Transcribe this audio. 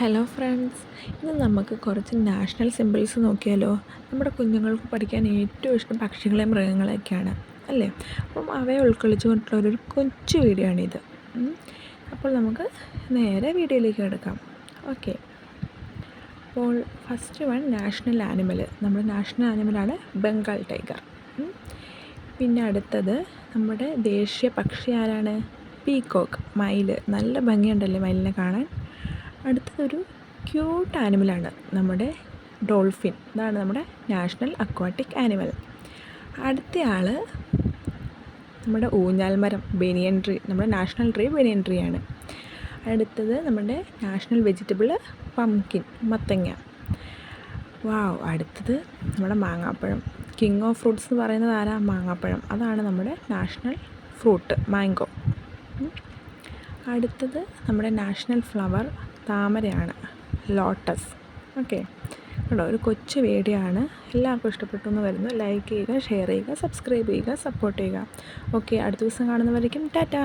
Hello friends, ഇന്ന് നമുക്ക് കുറച്ച് നാഷണൽ സിംബിൾസ് നോക്കിയാലോ. നമ്മുടെ കുഞ്ഞുങ്ങൾക്ക് പഠിക്കാൻ ഏറ്റവും ഇഷ്ടം പക്ഷികളെയും മൃഗങ്ങളെയൊക്കെയാണ് അല്ലേ. അപ്പം അവയെ ഉൾക്കൊള്ളിച്ചുകൊണ്ടുള്ള ഒരു കൊച്ചു വീഡിയോ ആണിത്. അപ്പോൾ നമുക്ക് നേരെ വീഡിയോയിലേക്ക് കിടക്കാം. ഓക്കെ, അപ്പോൾ ഫസ്റ്റ് വൺ നാഷണൽ ആനിമൽ. നമ്മുടെ നാഷണൽ ആനിമലാണ് ബംഗാൾ ടൈഗർ. പിന്നെ അടുത്തത് നമ്മുടെ ദേശീയ പക്ഷി ആരാണ്? പീക്കോക്ക്, മയിൽ. നല്ല ഭംഗിയുണ്ടല്ലേ മയിലിനെ കാണാൻ. അടുത്തതൊരു ക്യൂട്ട് ആനിമലാണ് നമ്മുടെ ഡോൾഫിൻ. ഇതാണ് നമ്മുടെ നാഷണൽ അക്വാട്ടിക് ആനിമൽ. അടുത്തയാൾ നമ്മുടെ ഊഞ്ഞാൽമരം, ബനിയൻ ട്രീ. നമ്മുടെ നാഷണൽ ട്രീ ബനിയൻ ട്രീ ആണ്. അടുത്തത് നമ്മുടെ നാഷണൽ വെജിറ്റബിൾ പംകിൻ, മത്തങ്ങ. വാവ്. അടുത്തത് നമ്മുടെ മാങ്ങാപ്പഴം. കിങ് ഓഫ് ഫ്രൂട്ട്സ് എന്ന് പറയുന്നത് ആരാ? മാങ്ങാപ്പഴം. അതാണ് നമ്മുടെ നാഷണൽ ഫ്രൂട്ട്, മാംഗോ. അടുത്തത് നമ്മുടെ നാഷണൽ ഫ്ലവർ താമരയാണ്, ലോട്ടസ്. ഓക്കെ, കേട്ടോ, ഒരു കൊച്ചു വീഡിയോ ആണ്. എല്ലാവർക്കും ഇഷ്ടപ്പെട്ടു എന്ന് വരുന്നു. ലൈക്ക് ചെയ്യുക, ഷെയർ ചെയ്യുക, സബ്സ്ക്രൈബ് ചെയ്യുക, സപ്പോർട്ട് ചെയ്യുക. ഓക്കെ, അടുത്ത ദിവസം കാണുന്നവരേക്കും ടാറ്റാ.